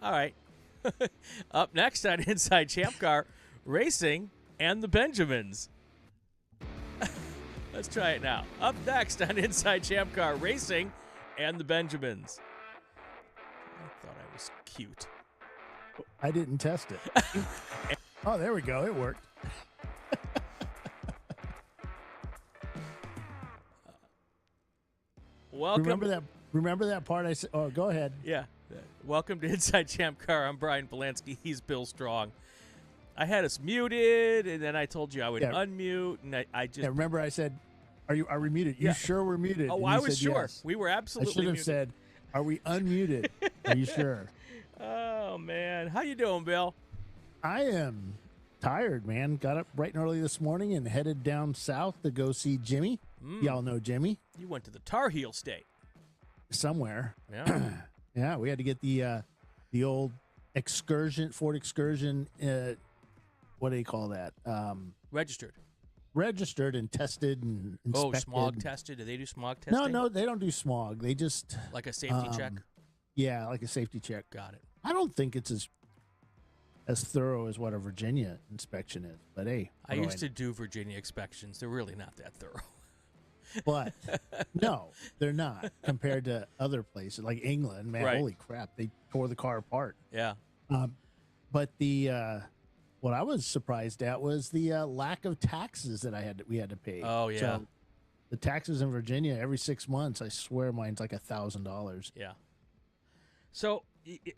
All right. Up next on Inside ChampCar, racing and the Benjamins. Let's try it now. Up next on Inside ChampCar, racing and the Benjamins. I thought I was cute. I didn't test it. Oh, there we go. It worked. Welcome. Remember that part I said? Oh, go ahead. Yeah. Welcome to Inside ChampCar. I'm Brian Bielanski. He's Bill Strong. I had us muted, and then I told you I would unmute, and I just... Yeah, remember I said, are we muted? You sure we're muted? Oh, and I you was said sure. Yes. We were absolutely I should have muted. said, are we unmuted? Are you sure? Oh, man. How you doing, Bill? I am tired, man. Got up bright and early this morning and headed down south to go see Jimmy. Y'all know Jimmy. You went to the Tar Heel State. Somewhere. Yeah. Yeah, we had to get the old Ford Excursion, what do you call that? Registered and tested and inspected. Oh, smog tested? Do they do smog testing? No, they don't do smog. They just... Like a safety check? Yeah, like a safety check. Got it. I don't think it's as thorough as what a Virginia inspection is. But, hey. I used to do Virginia inspections. They're really not that thorough. But, no, they're not compared to other places like England. Man, holy crap. They tore the car apart. Yeah. But what I was surprised at was the lack of taxes that we had to pay. Oh, yeah. So the taxes in Virginia every 6 months, I swear mine's like $1,000. Yeah. So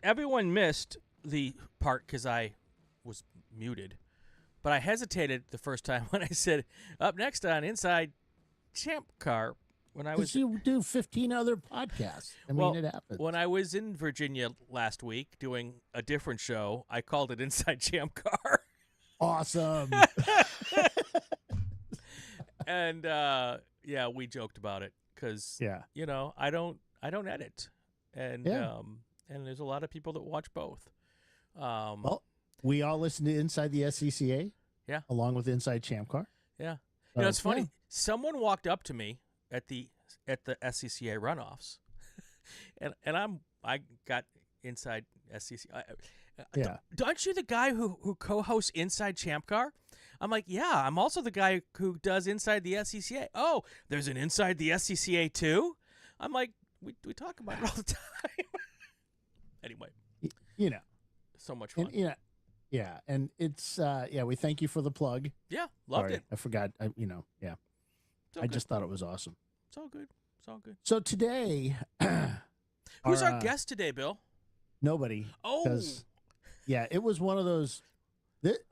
everyone missed the part because I was muted, but I hesitated the first time when I said, up next on Inside ChampCar, when I was... You do 15 other podcasts. I mean, it happens. When I was in Virginia last week doing a different show, I called it Inside ChampCar. Awesome. And we joked about it because I don't edit, and there's a lot of people that watch both. Well, we all listen to Inside the SCCA, along with Inside ChampCar. Yeah, it's funny. Yeah. Someone walked up to me at the SCCA runoffs, and I got Inside SCCA. Aren't you the guy who co-hosts Inside ChampCar? I'm like, yeah, I'm also the guy who does Inside the SCCA. Oh, there's an Inside the SCCA too? I'm like, we talk about it all the time. Anyway. So much fun. And, and it's, we thank you for the plug. Yeah, loved it. I forgot, I just thought it was awesome. It's all good. It's all good. So today... Who's our guest today, Bill? Nobody. Oh. Yeah, it was one of those...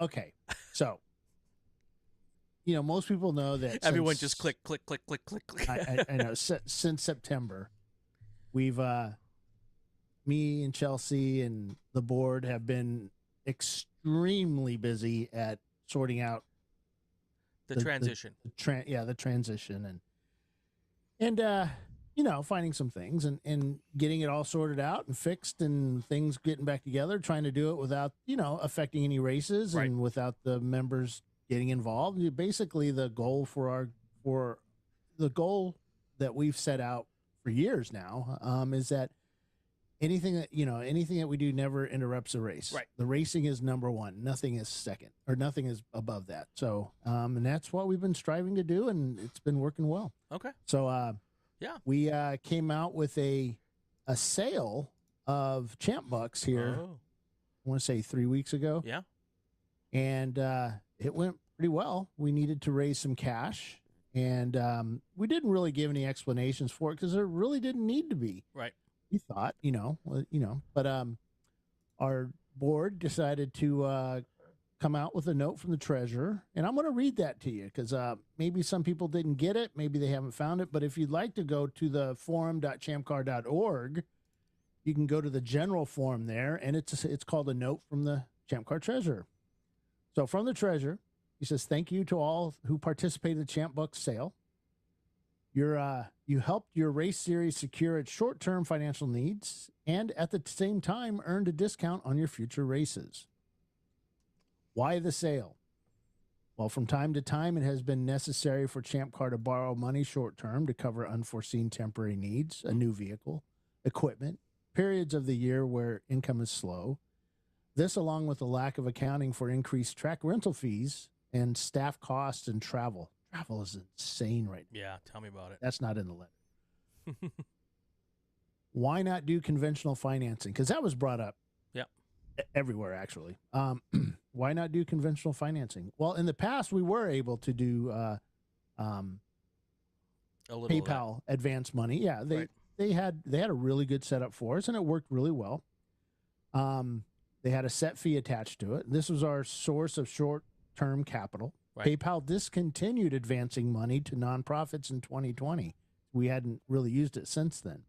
Okay, so... most people know that everyone just click. I know. Since September, we've me and Chelsea and the board have been extremely busy at sorting out the transition. The transition and finding some things and getting it all sorted out and fixed and things getting back together, trying to do it without affecting any races and without the members getting involved. Basically, the goal the goal that we've set out for years now is that anything that we do never interrupts a race. Right. The racing is number one. Nothing is second, or nothing is above that. So, and that's what we've been striving to do, and it's been working well. Okay. So, we came out with a sale of Champ Bucks here. Oh. I want to say 3 weeks ago. Yeah. And it went pretty well. We needed to raise some cash, and we didn't really give any explanations for it because there really didn't need to be. Right. We thought, but our board decided to come out with a note from the treasurer, and I'm going to read that to you because maybe some people didn't get it, maybe they haven't found it. But if you'd like to go to the forum.champcar.org, you can go to the general forum there, and it's called a note from the ChampCar treasurer. So from the treasurer, he says, "Thank you to all who participated in the Champ Bucks sale. You helped your race series secure its short-term financial needs and at the same time earned a discount on your future races. Why the sale? Well, from time to time, it has been necessary for ChampCar to borrow money short-term to cover unforeseen temporary needs, a new vehicle, equipment, periods of the year where income is slow. This, along with the lack of accounting for increased track rental fees and staff costs and travel. Travel is insane right now. Yeah, tell me about it. That's not in the letter. Why not do conventional financing? Because that was brought up. Yep. Everywhere, actually. Why not do conventional financing? Well, in the past, we were able to do PayPal advance money. Yeah, they had a really good setup for us, and it worked really well. They had a set fee attached to it. This was our source of short-term capital. Right. PayPal discontinued advancing money to nonprofits in 2020. We hadn't really used it since then.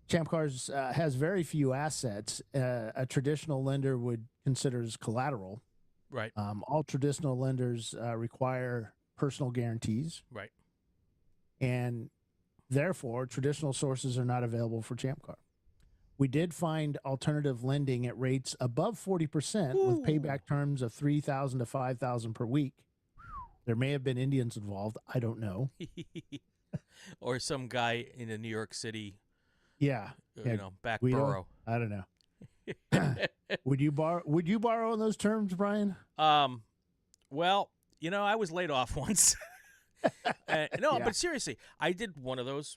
ChampCar has very few assets a traditional lender would consider as collateral. Right. All traditional lenders require personal guarantees. Right. And therefore, traditional sources are not available for ChampCar. We did find alternative lending at rates above 40% with payback terms of $3,000 to $5,000 per week. There may have been Indians involved. I don't know. Or some guy in a New York City. Yeah. Back borough. I don't know. Would you borrow on those terms, Brian? Well, I was laid off once. But seriously, I did one of those,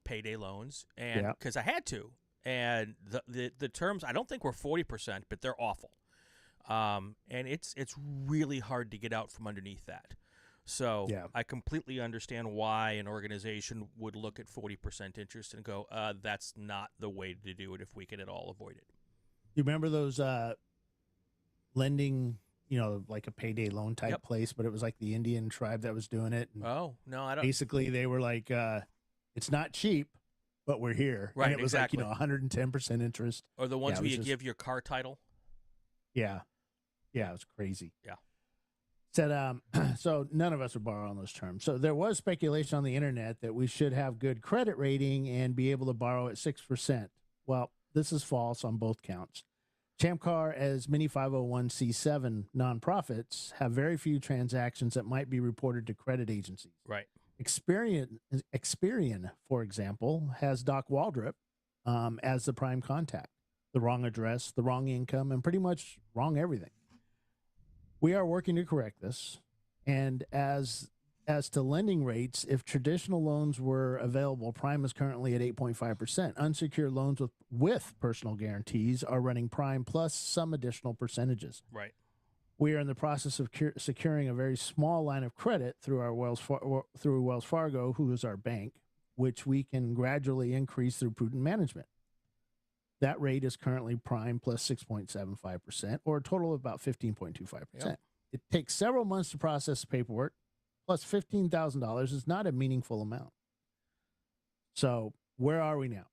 payday loans, and because I had to. And the terms, I don't think were 40%, but they're awful. And it's really hard to get out from underneath that. So I completely understand why an organization would look at 40% interest and go, that's not the way to do it if we can at all avoid it. You remember those lending, like a payday loan type place, but it was like the Indian tribe that was doing it. And no, I don't. Basically, they were like, it's not cheap, but we're here. Right, and it was exactly. 110% interest. Or the ones where you give your car title. Yeah. Yeah, it was crazy. Yeah. Said, so none of us would borrow on those terms. So there was speculation on the internet that we should have good credit rating and be able to borrow at 6%. Well, this is false on both counts. ChampCar, as many 501c7 nonprofits, have very few transactions that might be reported to credit agencies. Right. Experian, for example, has Doc Waldrop as the prime contact. The wrong address, the wrong income, and pretty much wrong everything. We are working to correct this. And as to lending rates, if traditional loans were available, prime is currently at 8.5%. Unsecured loans with personal guarantees are running prime plus some additional percentages. Right. We are in the process of securing a very small line of credit through Wells Fargo, who is our bank, which we can gradually increase through prudent management. That rate is currently prime plus 6.75%, or a total of about 15.25%. Yep. It takes several months to process the paperwork, plus $15,000 is not a meaningful amount. So where are we now?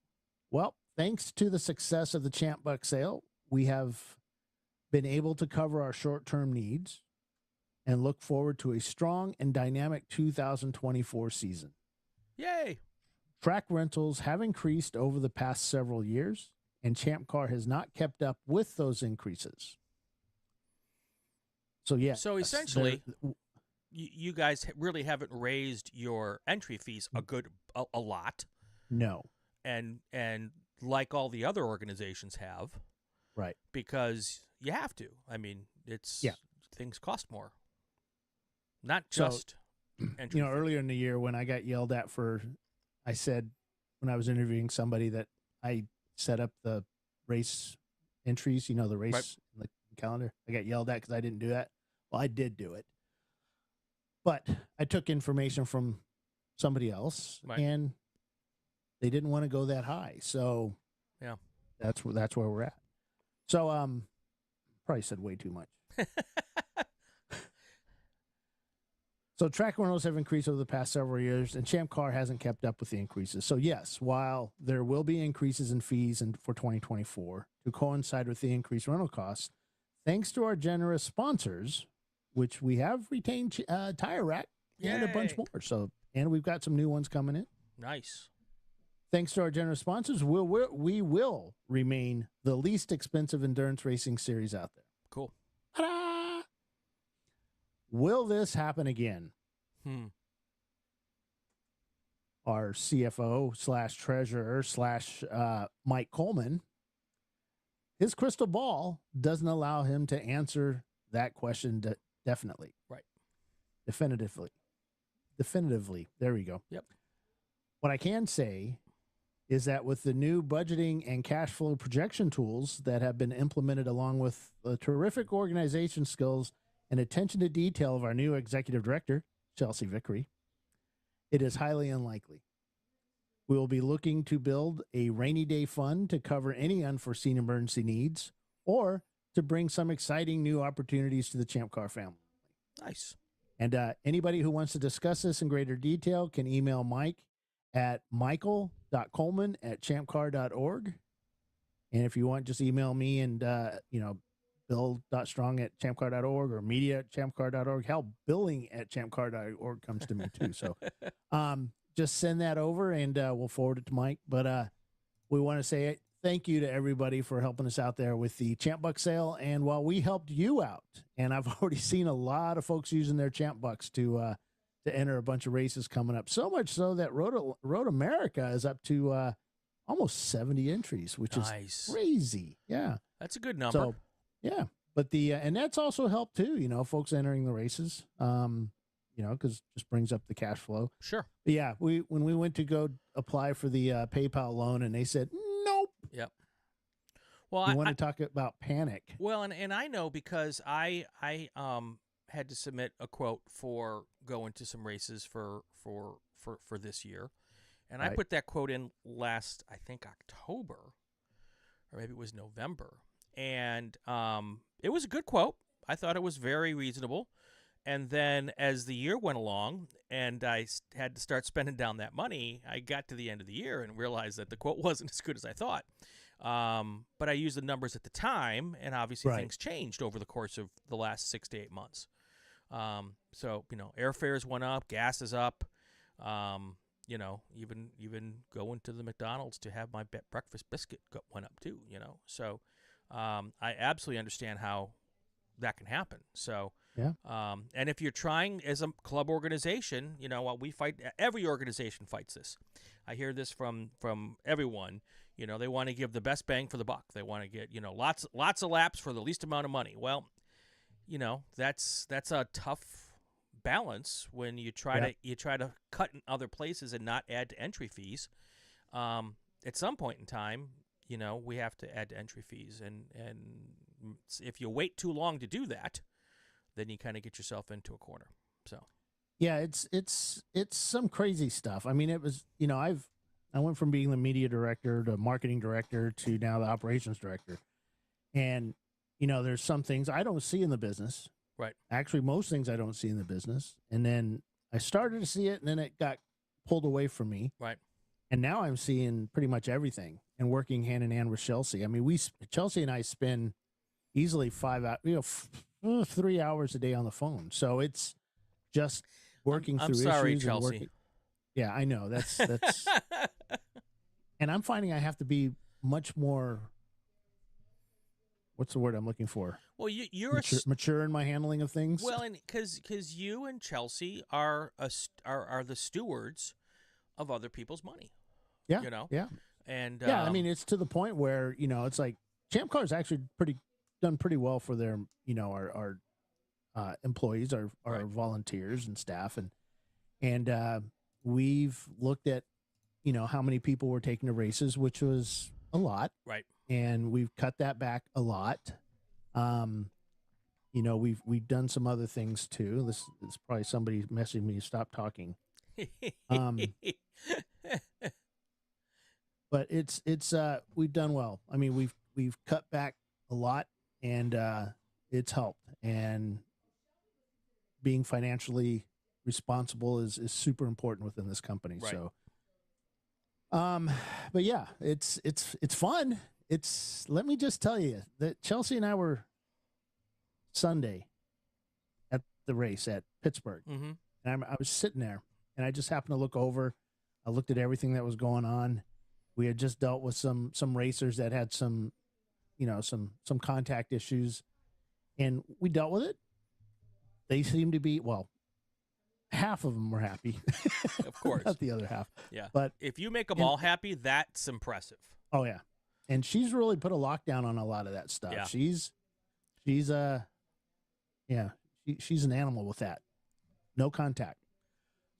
Well, thanks to the success of the Champ Buck sale, we have been able to cover our short-term needs and look forward to a strong and dynamic 2024 season. Yay! Track rentals have increased over the past several years, and ChampCar has not kept up with those increases. So, yeah. So, essentially, you guys really haven't raised your entry fees a lot. No. And like all the other organizations have. Right. Because you have to. I mean, things cost more. Not just entry fees. Earlier in the year when I got yelled at I said when I was interviewing somebody that I set up the race entries, the race in the calendar. I got yelled at because I didn't do that. Well, I did do it. But I took information from somebody else, and they didn't want to go that high. So that's where we're at. So probably said way too much. So track rentals have increased over the past several years, and ChampCar hasn't kept up with the increases. So yes, while there will be increases in fees for 2024 to coincide with the increased rental costs, thanks to our generous sponsors, which we have retained Tire Rack and a bunch more. So, and we've got some new ones coming in. Nice. Thanks to our generous sponsors, we will remain the least expensive endurance racing series out there. Cool. Ta-da! Will this happen again? our CFO / treasurer / Mike Coleman, his crystal ball doesn't allow him to answer that question definitely. Right. Definitively. There we go. Yep. What I can say is that with the new budgeting and cash flow projection tools that have been implemented, along with the terrific organization skills and attention to detail of our new executive director, Chelsea Vickery, it is highly unlikely. We will be looking to build a rainy day fund to cover any unforeseen emergency needs or to bring some exciting new opportunities to the ChampCar family. Nice. And anybody who wants to discuss this in greater detail can email Mike at michael.coleman@champcar.org. And if you want, just email me and, bill.strong@champcar.org or media@champcar.org. Hell, billing@champcar.org comes to me too. So just send that over and we'll forward it to Mike. But we want to say thank you to everybody for helping us out there with the Champ Buck sale. And while we helped you out, and I've already seen a lot of folks using their Champ Bucks to enter a bunch of races coming up, so much so that Road America is up to almost 70 entries, which is crazy. Yeah. That's a good number. So, yeah. But and that's also helped too, folks entering the races, because it just brings up the cash flow. Sure. But yeah, when we went to go apply for the PayPal loan and they said, nope. Yep. Well, I want to talk about panic. Well, and I know because I had to submit a quote for going to some races for this year. And I put that quote in last, I think, October, or maybe it was November. And it was a good quote. I thought it was very reasonable. And then as the year went along and I had to start spending down that money, I got to the end of the year and realized that the quote wasn't as good as I thought. But I used the numbers at the time, and obviously things changed over the course of the last 6 to 8 months. So, airfares went up, gas is up, even going to the McDonald's to have my breakfast biscuit went up too, So I absolutely understand how that can happen. So, yeah. And if you're trying as a club organization, while we fight, every organization fights this. I hear this from everyone. They want to give the best bang for the buck. They want to get, lots of laps for the least amount of money. Well, that's a tough balance when you try to cut in other places and not add to entry fees. At some point in time, we have to add to entry fees, and if you wait too long to do that, then you kind of get yourself into a corner. So, yeah, it's some crazy stuff. I mean, it was, I went from being the media director to marketing director to now the operations director. And, there's some things I don't see in the business. Right. Actually, most things I don't see in the business. And then I started to see it, and then it got pulled away from me. Right. And now I'm seeing pretty much everything and working hand in hand with Chelsea. I mean, Chelsea and I spend easily 5 hours, 3 hours a day on the phone. So it's just working through issues. I'm sorry, Chelsea. Yeah, I know. That's and I'm finding I have to be much more, what's the word I'm looking for? Well, you're mature in my handling of things. Well, and because you and Chelsea are the stewards of other people's money. Yeah. Yeah. And yeah, I mean, it's to the point where, it's like ChampCar's actually done pretty well for their, our employees, our volunteers and staff. And we've looked at, how many people were taking to races, which was a lot. Right. And we've cut that back a lot. We've done some other things too. This is probably somebody messaging me, stop talking. But it's we've done well. I mean, we've cut back a lot, and it's helped. And being financially responsible is super important within this company. Right. So, but yeah, it's fun. Let me just tell you that Chelsea and I were Sunday at the race at Pittsburgh, and I was sitting there, and I just happened to look over. I looked at everything that was going on. We had just dealt with some racers that had some contact issues, and we dealt with it. They seemed to be, half of them were happy. Of course. Not the other half. Yeah. But if you make them all happy, that's impressive. Oh, yeah. And she's really put a lockdown on a lot of that stuff. Yeah. She's an animal with that. No contact.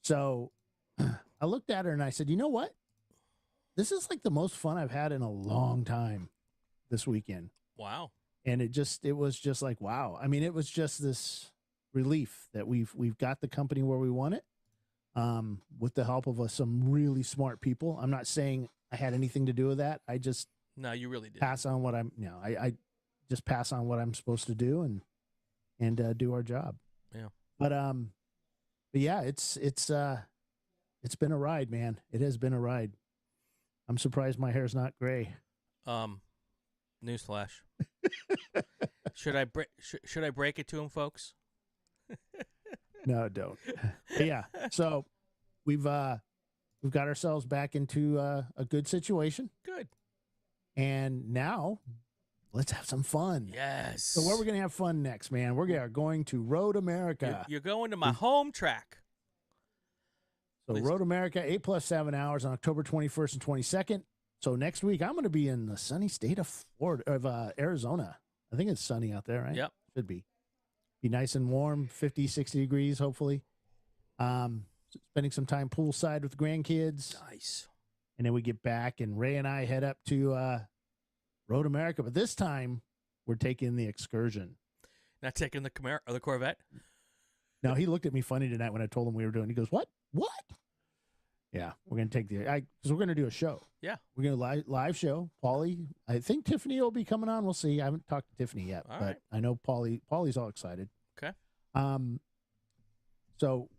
So I looked at her and I said, you know what? This is like the most fun I've had in a long time this weekend. Wow. And it was just like, wow. I mean, it was just this relief that we've got the company where we want it, with the help of some really smart people. I'm not saying I had anything to do with that. No, you really did. Pass on what I just pass on what I'm supposed to do and do our job. Yeah. But yeah, it's been a ride, man. It has been a ride. I'm surprised my hair's not gray. Newsflash. Should I break it to him, folks? No, don't. But yeah. So we've got ourselves back into a good situation. Good. And now let's have some fun. Yes. So where we're going to have fun next, man? We are going to Road America. You're going to my home track. So Road America, 8 + 7 hours on October 21st and 22nd. So next week, I'm going to be in the sunny state of Arizona. I think it's sunny out there, right? Yep. Should be. Be nice and warm, 50, 60 degrees, hopefully. Spending some time poolside with the grandkids. Nice. And then we get back, and Ray and I head up to Road America. But this time, we're taking the Excursion. Not taking the Camaro or the Corvette? No, he looked at me funny tonight when I told him we were doing it. He goes, what? Yeah, we're going to take because we're going to do a show. Yeah. We're going to live show. Paulie, I think Tiffany will be coming on. We'll see. I haven't talked to Tiffany yet, All but right. I know Paulie's all excited. Okay. So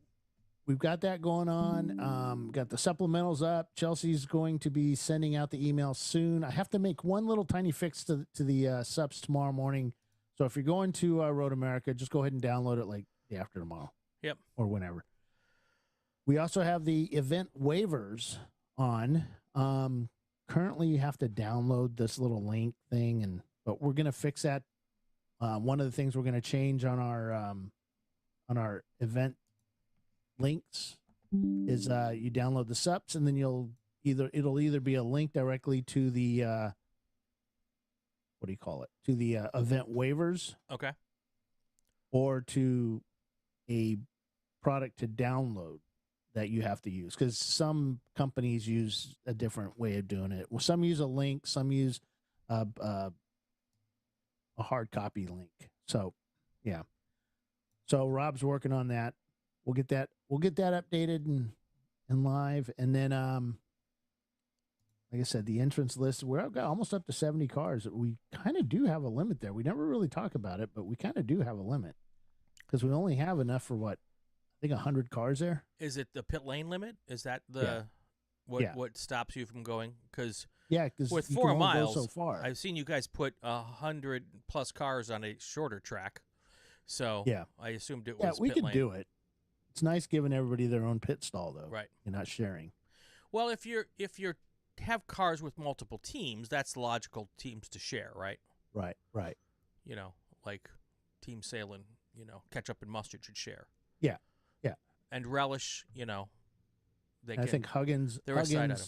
we've got that going on. Got the supplementals up. Chelsea's going to be sending out the email soon. I have to make one little tiny fix to the subs tomorrow morning. So if you're going to Road America, just go ahead and download it like the after tomorrow. Yep. Or whenever. We also have the event waivers on. Currently, you have to download this little link thing, but we're going to fix that. One of the things we're going to change on our event links is you download the SUPs, and then it'll either be a link directly to the to the event waivers, okay, or to a product to download that you have to use, because some companies use a different way of doing it. Well, some use a link, some use a hard copy link. So, yeah. So Rob's working on that. We'll get that updated and live. And then, like I said, the entrance list, we're almost up to 70 cars. We kind of do have a limit there. We never really talk about it, but we kind of do have a limit because we only have enough for what? I think 100 cars there. Is it the pit lane limit? Is that what stops you from going? Because with 4 miles, so far. I've seen you guys put 100+ cars on a shorter track. So yeah, I assumed it was. Yeah, we pit could lane. do it. It's nice giving everybody their own pit stall, though. Right. You're not sharing. Well, if you have cars with multiple teams, that's logical teams to share, right? Right. You know, like Team Salem, Ketchup and Mustard should share. Yeah. And Relish, I think Huggins. They're a side item.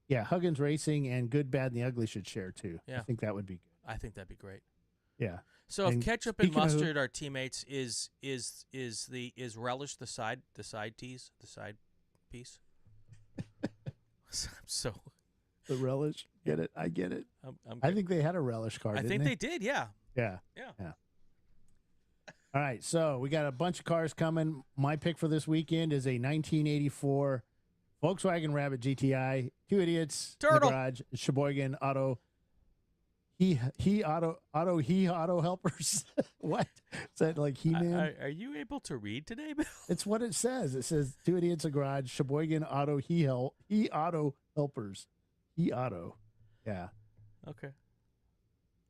Yeah, Huggins Racing and Good, Bad, and the Ugly should share too. Yeah. I think that would be good. I think that'd be great. Yeah. So if Ketchup and Mustard are teammates, is Relish the side piece? So the Relish, get it? I get it. I think they had a Relish car. I think they did. Yeah. Yeah. All right, so we got a bunch of cars coming. My pick for this weekend is a 1984 Volkswagen Rabbit GTI. Two idiots Turtle. in the garage. Sheboygan Auto. He auto helpers. What is that, like He-Man? Are you able to read today, Bill? It's what it says. It says two idiots in the garage. Sheboygan Auto. He auto helpers. He auto. Yeah. Okay.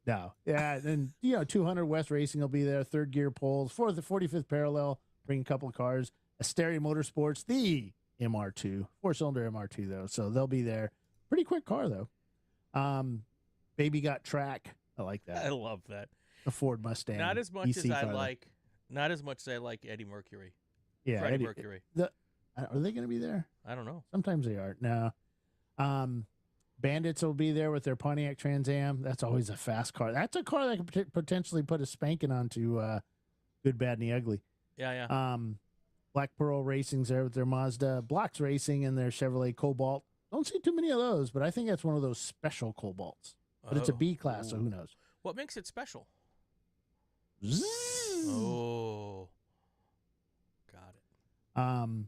No. Yeah, and 200 West Racing will be there. Third Gear Poles for the 45th Parallel. Bring a couple of cars. Asteria Motorsports, the MR2, 4-cylinder MR2 though, so they'll be there. Pretty quick car though. Baby Got Track. I like that. I love that. The Ford Mustang. Not as much EC as I car. like. Not as much as I like Eddie Mercury. Yeah, Freddie Mercury. Are they going to be there? I don't know. Sometimes they are. No. Bandits will be there with their Pontiac Trans Am. That's always a fast car. That's a car that could potentially put a spanking onto Good, Bad, and the Ugly. Yeah. Black Pearl Racing's there with their Mazda. Blocks Racing and their Chevrolet Cobalt. Don't see too many of those, but I think that's one of those special Cobalts. But it's a B class, so who knows? What makes it special? Zzz. Oh. Got it.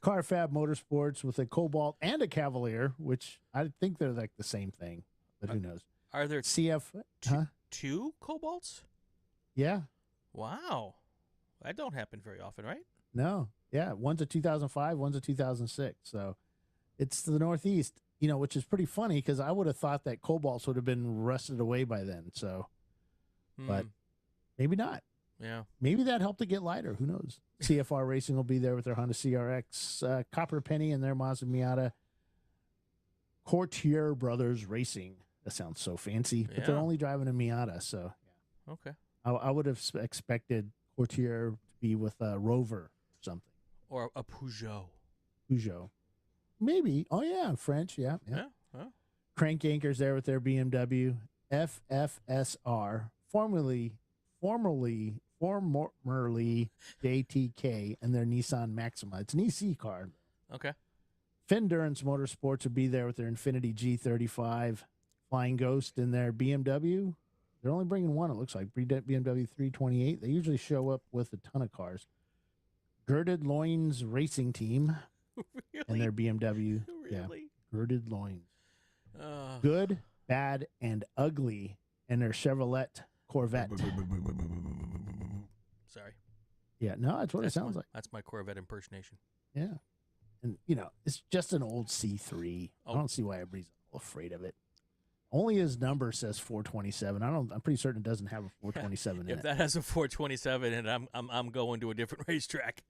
Carfab Motorsports with a Cobalt and a Cavalier, which I think they're like the same thing, but who knows? Are there two Cobalts? Yeah. Wow. That don't happen very often, right? No. Yeah. One's a 2005, one's a 2006. So it's the Northeast, which is pretty funny because I would have thought that Cobalts would have been rusted away by then. So, but maybe not. Yeah. Maybe that helped it get lighter. Who knows? CFR Racing will be there with their Honda CRX, Copper Penny and their Mazda Miata. Courtier Brothers Racing. That sounds so fancy, but they're only driving a Miata. So, yeah. Okay. I would have expected Courtier to be with a Rover or something. Or a Peugeot. Maybe. Oh, yeah. French. Yeah. Crank Anchors there with their BMW. FFSR, formerly JTK, and their Nissan Maxima. It's an EC car. Okay. Fendurance Motorsports would be there with their Infiniti G35. Flying Ghost in their BMW. They're only bringing one, it looks like. BMW 328. They usually show up with a ton of cars. Girded Loins Racing Team. Really? And their BMW. Really? Yeah. Girded Loins. Good, Bad, and Ugly. And their Chevrolet Corvette. Sorry. Yeah, no, that's what it sounds like. That's my Corvette impersonation. Yeah. And, it's just an old C3. I don't see why everybody's afraid of it. Only his number says 427. I'm pretty certain it doesn't have a 427 in it. If that has a 427 and I'm going to a different racetrack.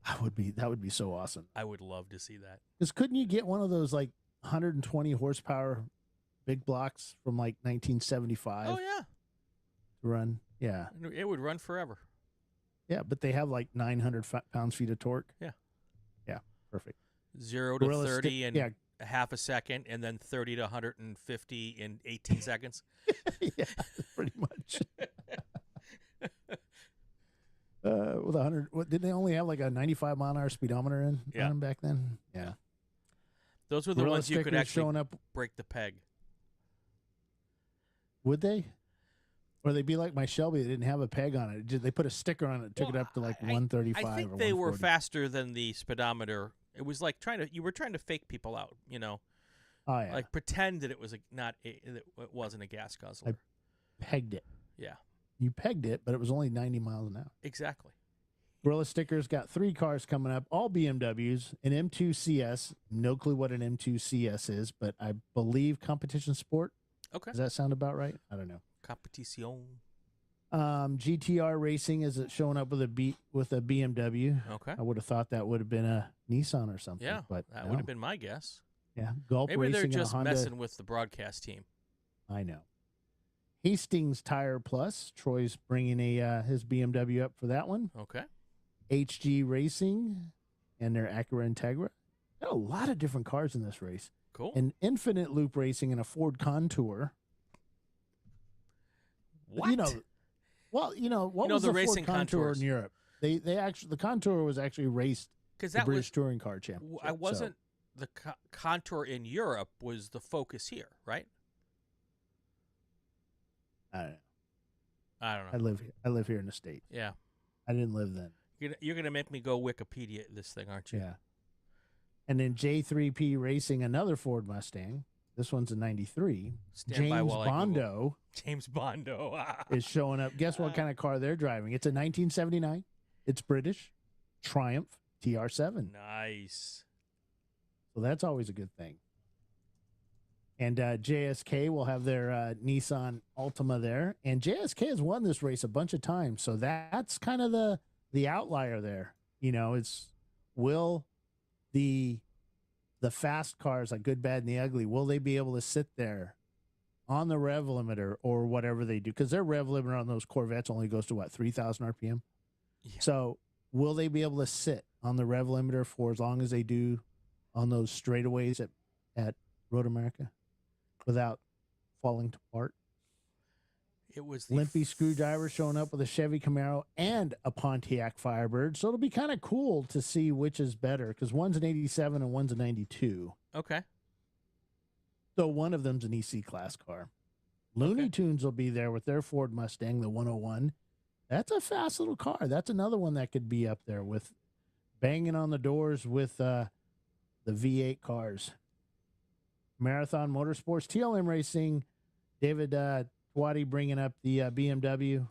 That would be so awesome. I would love to see that. Because couldn't you get one of those like 120 horsepower big blocks from like 1975? Oh yeah. To run. Yeah. It would run forever. Yeah, but they have like 900 pounds-feet of torque. Yeah. Yeah, perfect. 0 to 30 in half a second, and then 30 to 150 in 18 seconds. Yeah, pretty much. With 100, did they only have like a 95 mile an hour speedometer on them back then? Yeah. Those were the ones you could actually break the peg. Would they? Or they'd be like my Shelby, they didn't have a peg on it. They put a sticker on it, took it up to like 135. I think they were faster than the speedometer. It was like you were trying to fake people out, Oh yeah. Like pretend that it was it wasn't a gas guzzler. I pegged it. Yeah. You pegged it, but it was only 90 miles an hour. Exactly. Gorilla Stickers got 3 cars coming up, all BMWs, an M2 CS. No clue what an M2 CS is, but I believe competition sport. Okay. Does that sound about right? I don't know. Competition. GTR Racing is showing up with a BMW. Okay. I would have thought that would have been a Nissan or something. Yeah, but that would have been my guess. Yeah, Gulp Maybe Racing. Maybe they're just Honda. messing with the broadcast team. I know. Hastings Tire Plus. Troy's bringing his BMW up for that one. Okay. HG Racing and their Acura Integra. Got a lot of different cars in this race. Cool. And Infinite Loop Racing and a Ford Contour. What? What was the the racing Ford Contour Contours. in Europe? They actually, the Contour was actually raced because the British Touring Car Championship. I wasn't the Contour in Europe was the focus here, right? I don't know. I don't know. I live here in the States. Yeah. I didn't live then. You're gonna make me go Wikipedia this thing, aren't you? Yeah. And then J3P Racing, another Ford Mustang. This one's a 93. James Bondo. James Bondo is showing up. Guess what kind of car they're driving? It's a 1979. It's British. Triumph TR7. Nice. So that's always a good thing. And JSK will have their Nissan Altima there. And JSK has won this race a bunch of times. So that's kind of the outlier there. It's will the fast cars like Good, Bad, and the Ugly, will they be able to sit there on the rev limiter or whatever they do? Because their rev limiter on those Corvettes only goes to 3,000 RPM. Yeah. So will they be able to sit on the rev limiter for as long as they do on those straightaways at Road America without falling apart? It was Limpy Screwdriver showing up with a Chevy Camaro and a Pontiac Firebird. So it'll be kind of cool to see which is better, because one's an 87 and one's a 92. Okay. So one of them's an EC class car. Looney Tunes will be there with their Ford Mustang, the 101. That's a fast little car. That's another one that could be up there with banging on the doors with the V8 cars. Marathon Motorsports, TLM Racing, David Twatty bringing up the BMW.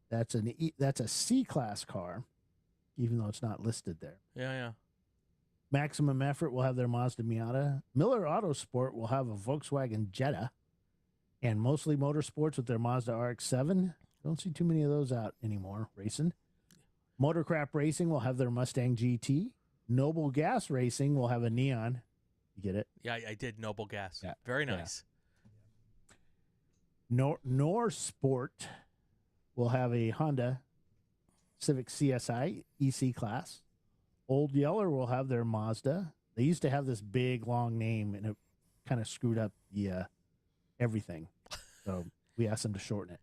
That's a C-class car, even though it's not listed there. Yeah. Maximum Effort will have their Mazda Miata. Miller Autosport will have a Volkswagen Jetta. And Mostly Motorsports with their Mazda RX-7. Don't see too many of those out anymore racing. Motorcraft Racing will have their Mustang GT. Noble Gas Racing will have a Neon. You get it? Yeah, I did. Noble Gas. Yeah. Very nice. Nor Sport will have a Honda Civic CSI EC class. Old Yeller will have their Mazda. They used to have this big, long name, and it kind of screwed up the everything. So we asked them to shorten it.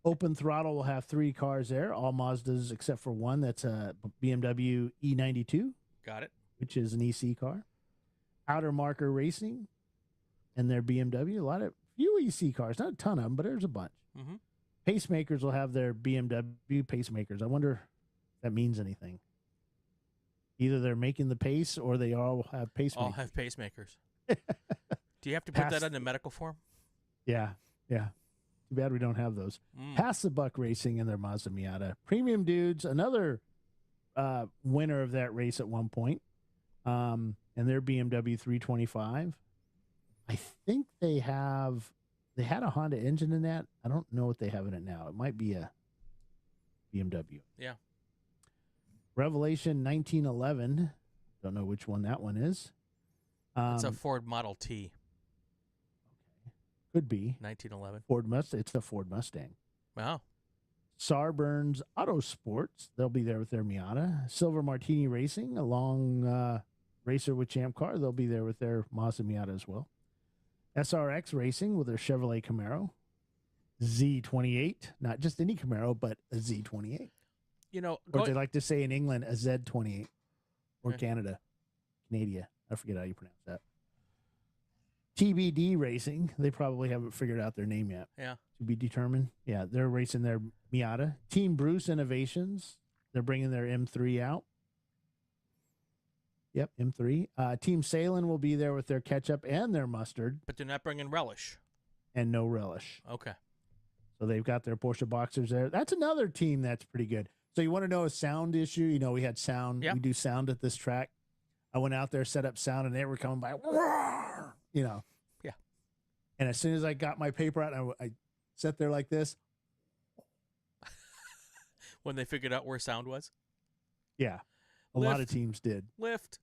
Open Throttle will have 3 cars there, all Mazdas except for one. That's a BMW E92. Got it. Which is an EC car. Outer Marker Racing and their BMW. Few EC cars, not a ton of them, but there's a bunch. Mm-hmm. Pacemakers will have their BMW pacemakers. I wonder if that means anything. Either they're making the pace or they all have pacemakers. All have pacemakers. Do you have to put that on the medical form? Yeah. Too bad we don't have those. Pass the Buck Racing and their Mazda Miata. Premium Dudes, another winner of that race at one point, and their BMW 325. I think they had a Honda engine in that. I don't know what they have in it now. It might be a BMW. Yeah. Revelation 1911. Don't know which one that one is. It's a Ford Model T. Could be 1911 Ford Mustang. It's a Ford Mustang. Wow. Sarburns Auto Sports. They'll be there with their Miata. Silver Martini Racing, a long racer with ChampCar. They'll be there with their Mazda Miata as well. SRX Racing with their Chevrolet Camaro. Z28, not just any Camaro, but a Z28. Or they like to say in England, a Z28, or Canada. I forget how you pronounce that. TBD Racing, they probably haven't figured out their name yet. Yeah. To be determined. Yeah, they're racing their Miata. Team Bruce Innovations, they're bringing their M3 out. Yep, M3. Team Salem will be there with their ketchup and their mustard. But they're not bringing relish. And no relish. Okay. So they've got their Porsche Boxers there. That's another team that's pretty good. So you want to know a sound issue? We had sound. Yep. We do sound at this track. I went out there, set up sound, and they were coming by. Yeah. And as soon as I got my paper out, I sat there like this. When they figured out where sound was? Yeah. A lot of teams did. Lift.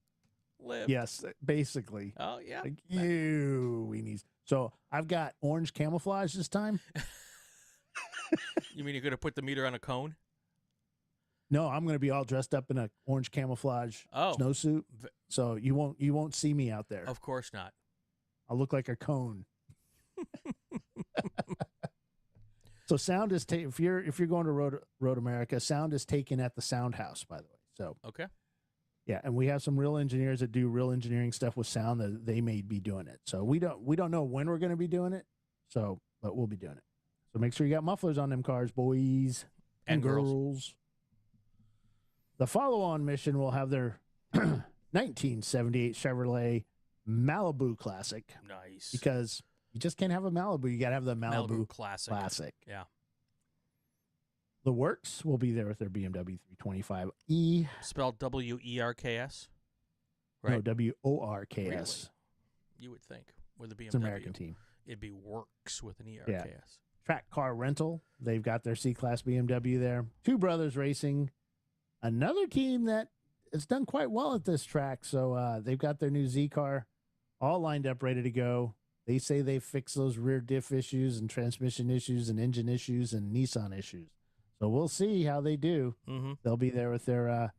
Yes, basically. Oh, yeah. Like, weenies. So I've got orange camouflage this time. You mean you're going to put the meter on a cone? No, I'm going to be all dressed up in a orange camouflage snowsuit. So you won't see me out there. Of course not. I'll look like a cone. So sound is if you're going to Road America, sound is taken at the Sound House, by the way. So okay. Yeah, and we have some real engineers that do real engineering stuff with sound that they may be doing it. So we don't know when we're going to be doing it. So, but we'll be doing it. So make sure you got mufflers on them cars, boys and girls. The follow-on mission will have their 1978 Chevrolet Malibu Classic. Nice. Because you just can't have a Malibu. You got to have the Malibu Classic. Yeah. The Works will be there with their BMW 325e. Spelled WERKS? Right. No, WORKS. Really? You would think with a BMW. It's an American team. It'd be Works with an ERKS. Yeah. Track Car Rental. They've got their C-Class BMW there. Two Brothers Racing. Another team that has done quite well at this track. So they've got their new Z car all lined up, ready to go. They say they fixed those rear diff issues and transmission issues and engine issues and Nissan issues. So we'll see how they do. Mm-hmm. They'll be there with their,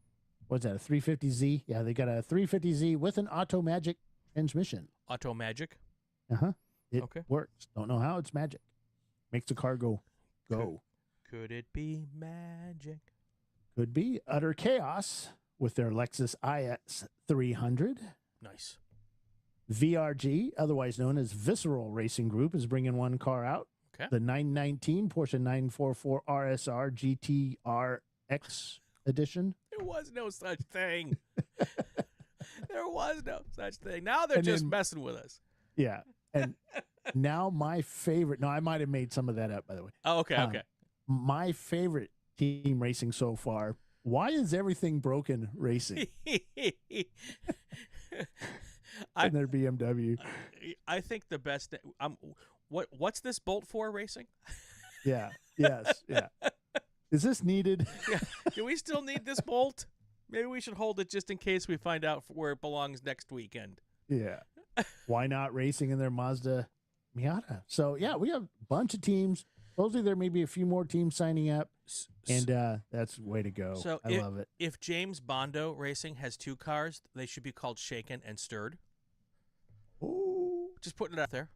what's that, a 350Z? Yeah, they got a 350Z with an automatic transmission. Auto magic? Uh-huh. It Okay. works. Don't know how. It's magic. Makes the car go. Could it be magic? Could be. Utter Chaos with their Lexus IS 300. Nice. VRG, otherwise known as Visceral Racing Group, is bringing one car out. Okay. The 919 Porsche 944 RSR GTRX edition. There was no such thing. There was no such thing. Now they're just messing with us. Yeah. And now my favorite. No, I might have made some of that up, by the way. Oh, okay, okay. My favorite team racing so far. Why is everything broken racing? And their BMW. I think the best. What's this Bolt 4 racing? Yeah. Yes. Yeah. Is this needed? Yeah. Do we still need this Bolt? Maybe we should hold it just in case we find out where it belongs next weekend. Yeah. Why not racing in their Mazda Miata? So, yeah, we have a bunch of teams. Supposedly there may be a few more teams signing up, and that's the way to go. So I love it. If James Bondo Racing has two cars, they should be called Shaken and Stirred. Ooh. Just putting it out there.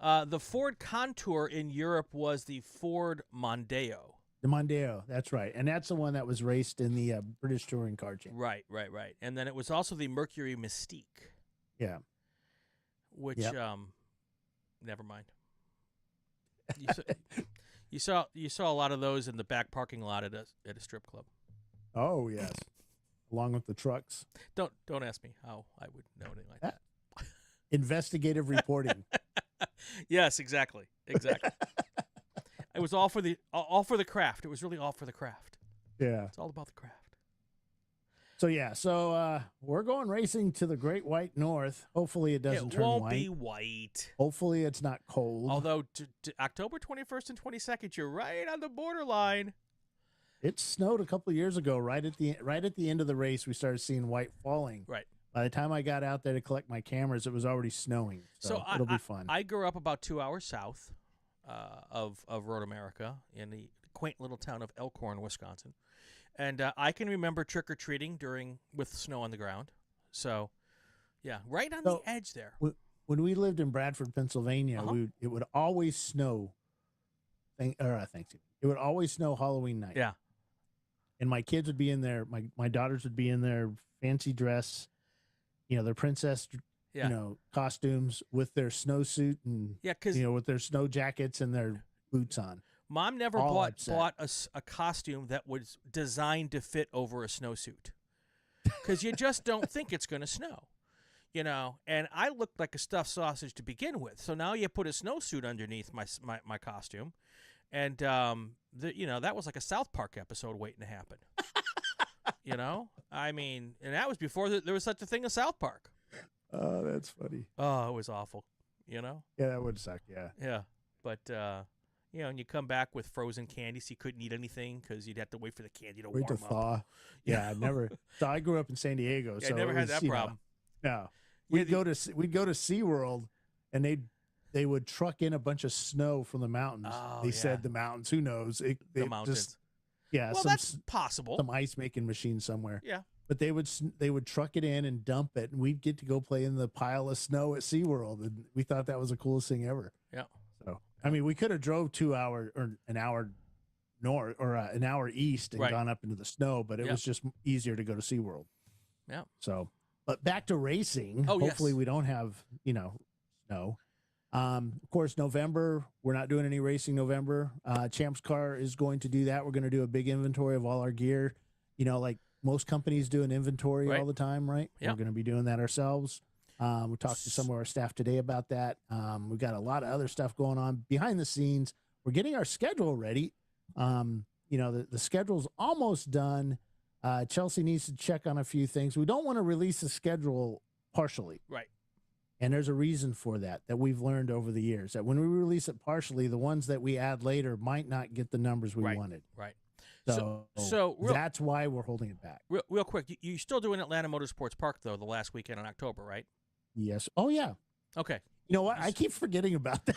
The Ford Contour in Europe was the Ford Mondeo. The Mondeo, that's right. And that's the one that was raced in the British Touring Car Championship. Right. And then it was also the Mercury Mystique. Yeah. Which, never mind. You saw a lot of those in the back parking lot at a strip club. Oh, yes. Along with the trucks. Don't ask me how I would know anything like that. Investigative reporting. Yes, exactly. It was all for the craft. It was really all for the craft. Yeah. It's all about the craft. So we're going racing to the Great White North. Hopefully it doesn't turn white. It won't be white. Hopefully it's not cold. Although October 21st and 22nd, you're right on the borderline. It snowed a couple of years ago. Right at the end of the race, we started seeing white falling. Right. By the time I got out there to collect my cameras, it was already snowing. So it'll be fun. I grew up about 2 hours south of Road America in the quaint little town of Elkhorn, Wisconsin. And I can remember trick-or-treating with snow on the ground. So, yeah, right on the edge there. When we lived in Bradford, Pennsylvania, it would always snow. Thanksgiving. It would always snow Halloween night. Yeah. And my kids would be in there. My daughters would be in their fancy dress, their princess, costumes with their snowsuit and with their snow jackets and their boots on. Mom never bought a costume that was designed to fit over a snowsuit because you just don't think it's going to snow, And I looked like a stuffed sausage to begin with, so now you put a snowsuit underneath my costume, and that was like a South Park episode waiting to happen. I mean, and that was before there was such a thing as South Park. Oh, that's funny. Oh, it was awful. Yeah, that would suck. Yeah. Yeah, but. And you come back with frozen candy, so you couldn't eat anything because you'd have to wait for the candy to warm up. Thaw. Yeah, never. So I grew up in San Diego, so I never had that problem. No, we'd go to SeaWorld, and they would truck in a bunch of snow from the mountains. They said the mountains. Who knows? The mountains. Well, that's possible. Some ice making machine somewhere. Yeah. But they would truck it in and dump it, and we'd get to go play in the pile of snow at SeaWorld, and we thought that was the coolest thing ever. Yeah. So. I mean, we could have drove 2 hours or an hour north or an hour east and gone up into the snow, but it was just easier to go to SeaWorld. Yeah. So, but back to racing. Oh, hopefully we don't have, snow. Of course, November, we're not doing any racing November. ChampCar is going to do that. We're going to do a big inventory of all our gear. Like most companies do an inventory all the time, right? Yep. We're going to be doing that ourselves. We talked to some of our staff today about that. We've got a lot of other stuff going on behind the scenes. We're getting our schedule ready. The schedule's almost done. Chelsea needs to check on a few things. We don't want to release the schedule partially. Right. And there's a reason for that we've learned over the years, that when we release it partially, the ones that we add later might not get the numbers we wanted. Right. So that's why we're holding it back. Real quick, you're still doing Atlanta Motorsports Park, though, the last weekend in October, right? Yes. Oh, yeah. Okay. You know what? I keep forgetting about that.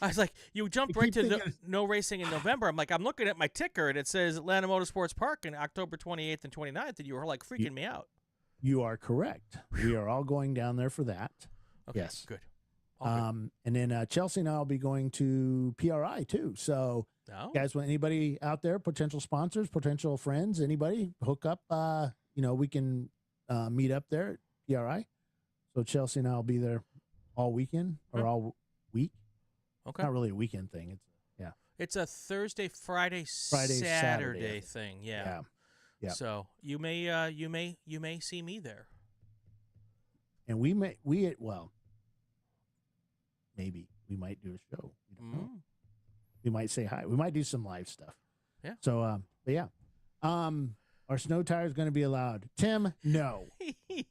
I was like, you jumped right to no racing in November. I'm like, I'm looking at my ticker, and it says Atlanta Motorsports Park in October 28th and 29th, and you were like freaking me out. You are correct. We are all going down there for that. Okay, yes. Good. And then Chelsea and I will be going to PRI too. So, guys, when anybody out there, potential sponsors, potential friends, anybody, hook up. We can meet up there at PRI. So Chelsea and I will be there all weekend or all week. Okay. Not really a weekend thing. It's a Thursday, Friday, Saturday thing. Yeah. So you may see me there. And maybe we might do a show. We don't know. We might say hi. We might do some live stuff. Yeah. So, but yeah. Are snow tires going to be allowed? Tim, no.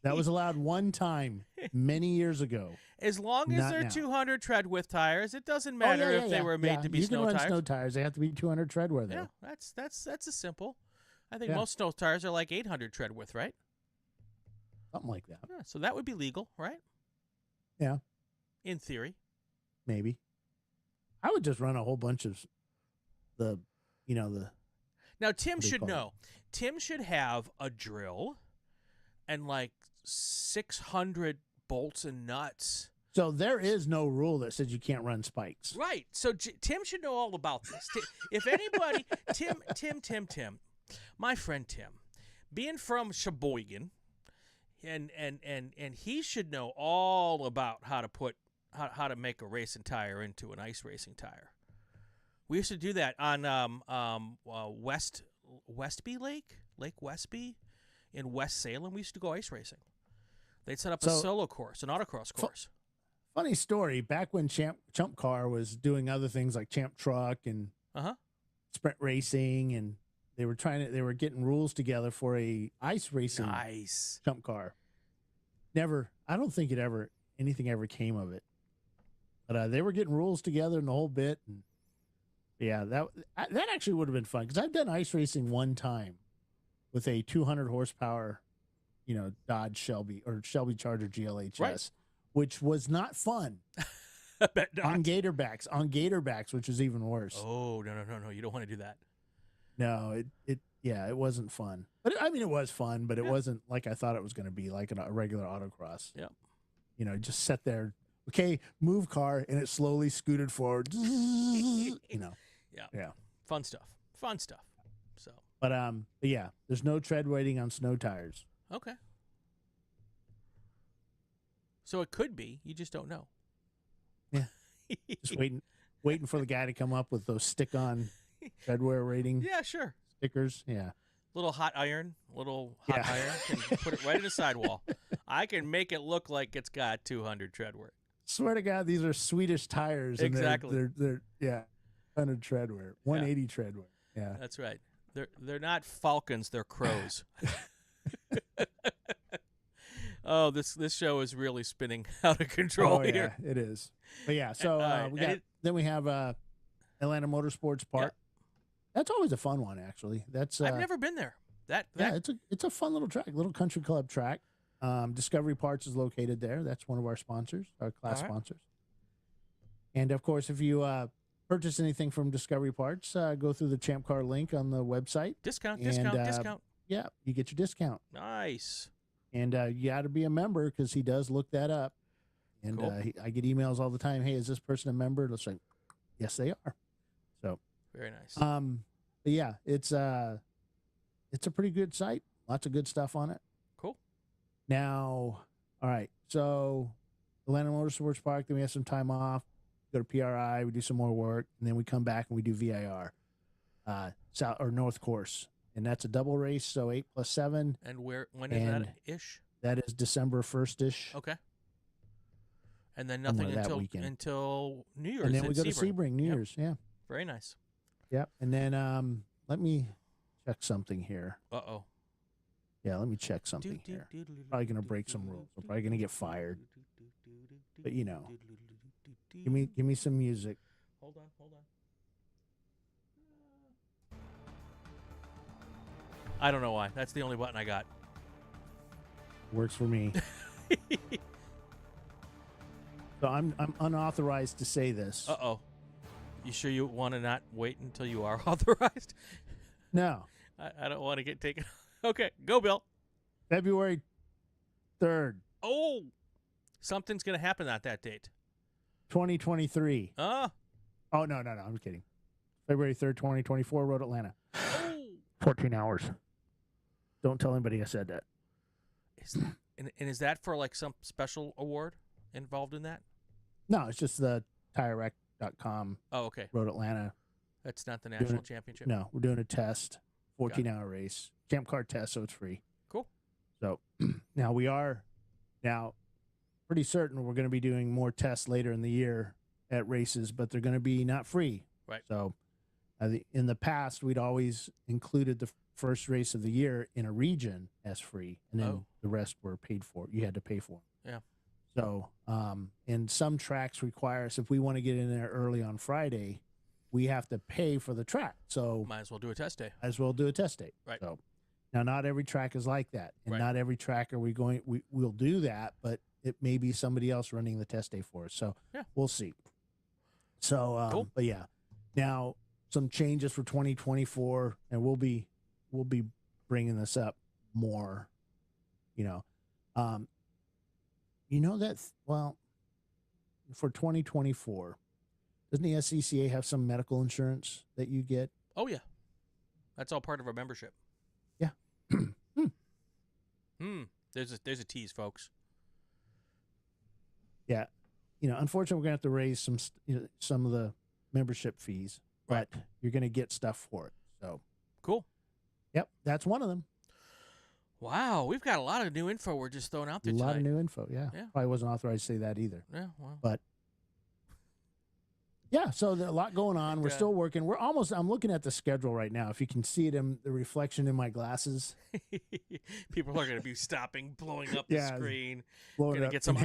That was allowed one time many years ago. As long as they're 200 tread width tires, it doesn't matter if they were made to be snow tires. You can run snow tires. They have to be 200 tread width. Yeah, that's a simple. I think most snow tires are like 800 tread width, right? Something like that. Yeah, so that would be legal, right? Yeah. In theory. Maybe. I would just run a whole bunch of the. Now, Tim should know. Tim should have a drill and like 600 bolts and nuts. So there is no rule that says you can't run spikes. Right. So Tim should know all about this. If anybody, Tim, my friend Tim, being from Sheboygan, and he should know all about how to make a racing tire into an ice racing tire. We used to do that on Westby Lake Westby in West Salem. We used to go ice racing. They'd set up a solo course, an autocross course. Funny story. Back when ChampCar was doing other things like Champ Truck and sprint racing, and they were getting rules together for a ice racing ChampCar. I don't think anything ever came of it. But they were getting rules together and the whole bit. And yeah, that actually would have been fun because I've done ice racing one time with a 200 horsepower, Dodge Shelby or Shelby Charger GLHS, which was not fun. I bet not. On Gatorbacks, which is even worse. Oh, no. You don't want to do that. No, it wasn't fun. But I mean, it was fun, but it wasn't like I thought it was going to be, like a regular autocross. Yeah. Just sat there. Okay, move car, and it slowly scooted forward. Yeah. Fun stuff. So. But yeah, there's no tread weighting on snow tires. Okay. So it could be. You just don't know. Yeah. Just waiting for the guy to come up with those stick-on tread wear rating. Yeah, sure. Stickers. Yeah. Little hot iron can put it right in the sidewall. I can make it look like it's got 200 tread wear. Swear to God, these are Swedish tires. Exactly. And they're 100 tread wear, 180 tread wear. Yeah, that's right. They're not falcons, they're crows. Oh, this show is really spinning out of control here. Yeah, it is. But yeah, so we have Atlanta Motorsports Park. Yeah. That's always a fun one, actually. I've never been there. It's a fun little track, little country club track. Discovery Parts is located there. That's one of our sponsors, our class sponsors. And of course, if you purchase anything from Discovery Parts, go through the ChampCar link on the website. Discount. Yeah, you get your discount. Nice. And you got to be a member because he does look that up. And cool. I get emails all the time. Hey, is this person a member? And it's like, yes, they are. So very nice. But yeah, it's a pretty good site. Lots of good stuff on it. Cool. Now, all right. So Atlanta Motorsports Park. Then we have some time off. Go to PRI. We do some more work, and then we come back and we do VIR, South or North Course. And that's a double race, so 8 + 7. And when is that ish? That is December 1st-ish. Okay. And then nothing until New Year's. And then we go to Sebring, New Year's. Yeah. Very nice. Yep. And then let me check something here. Uh-oh. Yeah, let me check something here. Probably going to break some rules. I'm probably going to get fired. But, give me some music. Hold on. I don't know why. That's the only button I got. Works for me. So I'm unauthorized to say this. Uh-oh. You sure you want to not wait until you are authorized? No. I don't want to get taken. Okay, go, Bill. February 3rd. Oh, something's going to happen at that date. 2023. Oh, no. I'm kidding. February 3rd, 2024, Road Atlanta. Oh. 14 hours. Don't tell anybody I said that. Is that for like some special award involved in that? No, it's just the TireRack.com. Oh, okay. Road Atlanta. That's not the national championship? No, we're doing a test, 14-hour race. ChampCar test, so it's free. Cool. So now we are pretty certain we're going to be doing more tests later in the year at races, but they're going to be not free. Right. So in the past, we'd always included the first race of the year in a region as free, and then the rest were paid for. You had to pay for them. Yeah. So, and some tracks require us, if we want to get in there early on Friday, we have to pay for the track. So might as well do a test day. Right. So now, not every track is like that, and not every track we'll do that, but it may be somebody else running the test day for us. So we'll see. So, cool. But yeah, now some changes for 2024, and we'll be bringing this up more. For 2024, doesn't the SCCA have some medical insurance that you get? Oh yeah, that's all part of our membership. Yeah. There's a tease, folks. Yeah. Unfortunately, we're gonna have to raise some of the membership fees, but you're gonna get stuff for it. So cool. Yep, that's one of them. Wow, we've got a lot of new info we're just throwing out there tonight. A lot of new info, yeah. Probably wasn't authorized to say that either. Yeah, well. But, yeah, so there's a lot going on. We're still working. I'm looking at the schedule right now. If you can see it in the reflection in my glasses. People are going to be stopping, blowing up the screen. Going to get some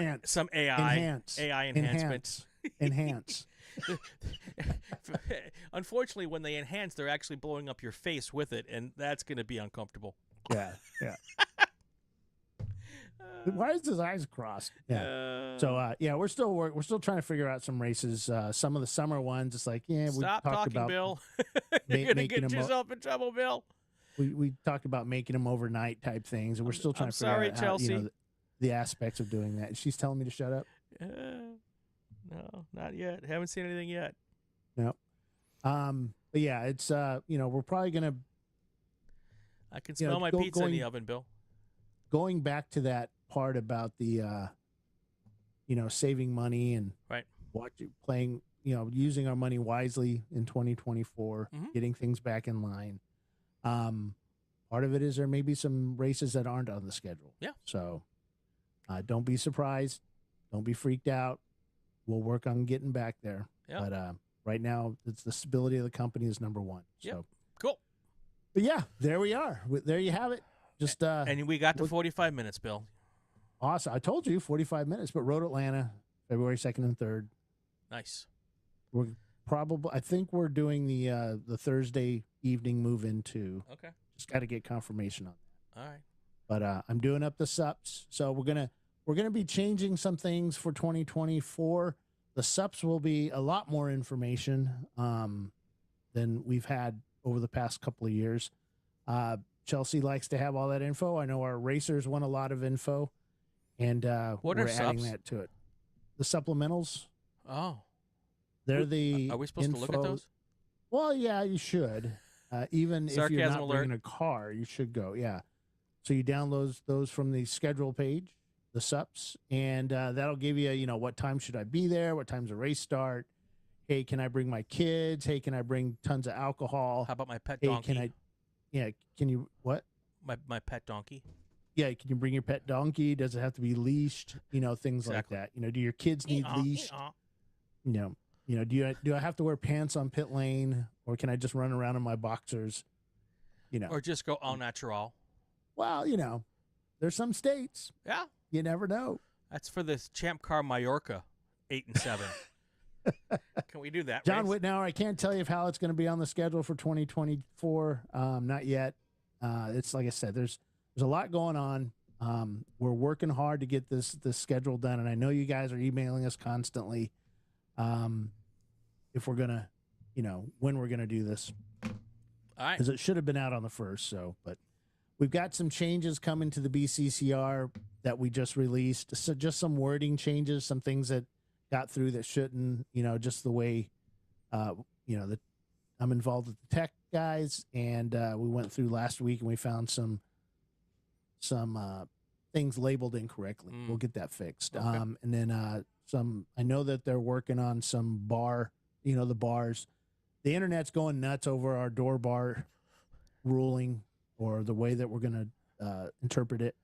AI enhancements. Enhance. Unfortunately, when they enhance, they're actually blowing up your face with it, and that's going to be uncomfortable. Yeah. Why is his eyes crossed? Yeah. We're still trying to figure out some races. Some of the summer ones, it's like, we stop talked talking, about Bill. You're gonna get yourself in trouble, Bill. We talked about making them overnight type things, and we're still trying to figure out Chelsea. the aspects of doing that. She's telling me to shut up. No, not yet. Haven't seen anything yet. No. But yeah, it's we're probably gonna. I can smell my pizza in the oven, Bill. Going back to that part about the, saving money and playing, using our money wisely in 2024, getting things back in line. Part of it is there may be some races that aren't on the schedule. Yeah. So don't be surprised. Don't be freaked out. We'll work on getting back there. Yeah. But right now, it's the stability of the company is number one. So. Yep. Cool. But yeah, there we are. There you have it. Just and we got to 45 minutes, Bill. Awesome. I told you 45 minutes, but Road Atlanta, February 2nd and 3rd. Nice. I think we're doing the Thursday evening move into. Okay. Just got to get confirmation on that. All right. But I'm doing up the SUPs. So we're gonna be changing some things for 2024. The SUPs will be a lot more information than we've had over the past couple of years. Chelsea likes to have all that info. I know our racers want a lot of info, and we're adding that to it. The supplementals. Oh, they're the. Are we supposed to look at those? Well, yeah, you should. Even if you're not alert. bringing a car, you should go. Yeah. So you download those from the schedule page, the SUPs, and that'll give you, what time should I be there? What time's the race start? Hey, can I bring my kids? Hey, can I bring tons of alcohol? How about my pet donkey? Can you, what? My pet donkey? Yeah, can you bring your pet donkey? Does it have to be leashed? Things like that. Do your kids need leashed? Do I have to wear pants on pit lane, or can I just run around in my boxers? Or just go all natural? Well, there's some states. Yeah. You never know. That's for this ChampCar Mallorca 8 and 7. Can we do that? John Whitnauer, I can't tell you how it's going to be on the schedule for 2024. Not yet. It's like I said, there's a lot going on. We're working hard to get this schedule done, and I know you guys are emailing us constantly. If we're gonna, when we're gonna do this, all right, because it should have been out on the 1st. So, but we've got some changes coming to the BCCR that we just released. So just some wording changes, some things that got through that shouldn't. Just the way, that I'm involved with the tech guys, and we went through last week and we found some things labeled incorrectly. We'll get that fixed. Okay. And then I know that they're working on some the bars. The internet's going nuts over our door bar ruling or the way that we're going to interpret it.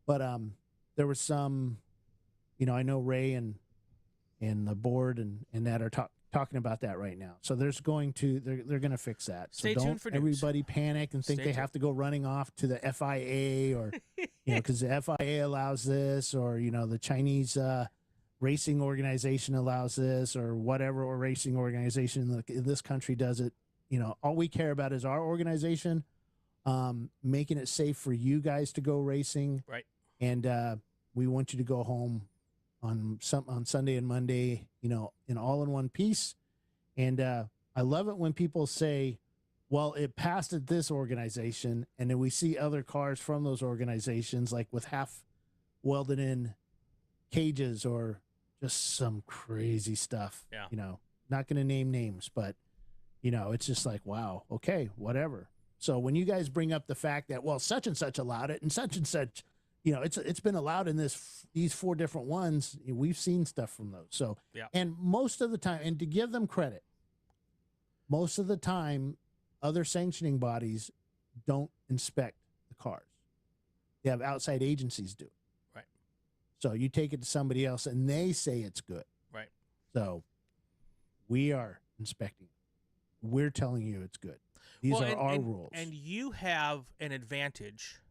But there was some, I know Ray and the board and that are talking about that right now. So they're going to fix that. So Stay tuned for news. Everybody panic and think they have to go running off to the FIA or, because the FIA allows this, or, the Chinese racing organization allows this, or whatever or racing organization in this country does it. All we care about is our organization making it safe for you guys to go racing. Right. And we want you to go home on Sunday and Monday, in all in one piece. And I love it when people say, well, it passed at this organization, and then we see other cars from those organizations, like with half welded in cages or just some crazy stuff. Yeah. Not going to name names, but it's just like, wow, okay, whatever. So when you guys bring up the fact that, well, such and such allowed it and such, it's been allowed in these 4 different ones. We've seen stuff from those. So, yeah. And most of the time, and to give them credit, most of the time, other sanctioning bodies don't inspect the cars. They have outside agencies do it. Right. So you take it to somebody else and they say it's good. Right. So we are inspecting. We're telling you it's good. These are our rules. And you have an advantage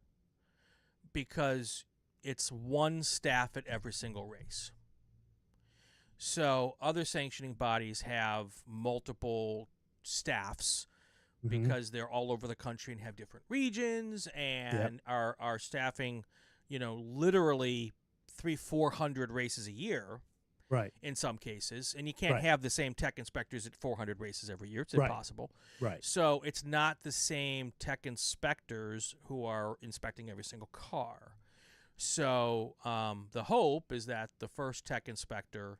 because it's one staff at every single race. So other sanctioning bodies have multiple staffs because they're all over the country and have different regions and are staffing, literally 300-400 races a year. Right. In some cases. And you can't have the same tech inspectors at 400 races every year. It's impossible. Right. So it's not the same tech inspectors who are inspecting every single car. So the hope is that the first tech inspector,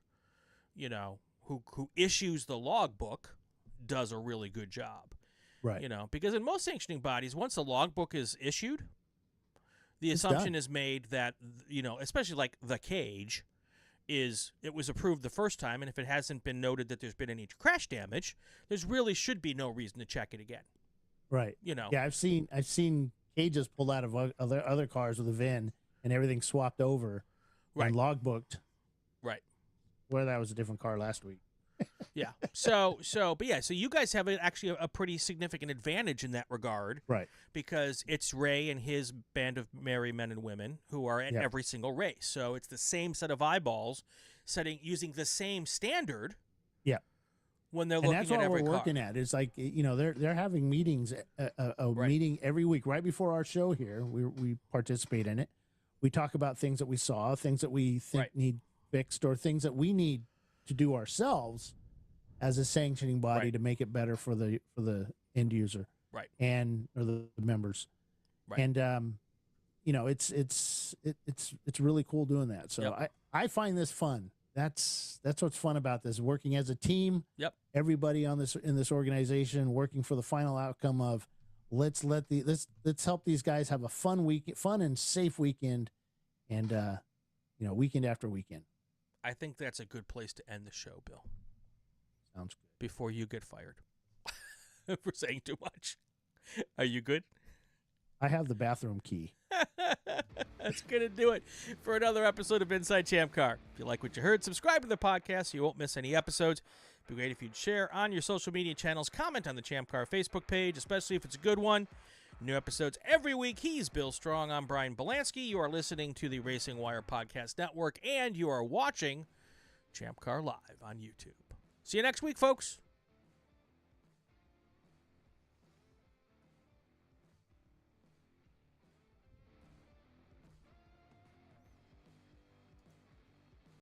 who issues the logbook does a really good job. Right. Because in most sanctioning bodies, once the logbook is issued, the assumption is made that, especially like the cage, it was approved the first time, and if it hasn't been noted that there's been any crash damage, there's really should be no reason to check it again. Right. Yeah, I've seen cages pulled out of other cars with a VIN and everything swapped over and logbooked. Right. Well, that was a different car last week. Yeah. So you guys have actually a pretty significant advantage in that regard. Right. Because it's Ray and his band of merry men and women who are at every single race. So it's the same set of eyeballs using the same standard. Yeah. When they're looking at every car. And that's what we're working at. It's like, they're having meetings, meeting every week right before our show here. We participate in it. We talk about things that we saw, things that we think need fixed, or things that we need to do ourselves as a sanctioning body to make it better for the end user, and or the members, and it's really cool doing that. So I find this fun. That's what's fun about this, working as a team. Yep. Everybody in this organization working for the final outcome of let's help these guys have a fun and safe weekend, and weekend after weekend. I think that's a good place to end the show, Bill. Sounds good. Before you get fired for saying too much. Are you good? I have the bathroom key. That's going to do it for another episode of Inside ChampCar. If you like what you heard, subscribe to the podcast so you won't miss any episodes. It'd be great if you'd share on your social media channels, comment on the ChampCar Facebook page, especially if it's a good one. New episodes every week. He's Bill Strong. I'm Brian Bielanski. You are listening to the Racing Wire Podcast Network, and you are watching ChampCar Live on YouTube. See you next week, folks.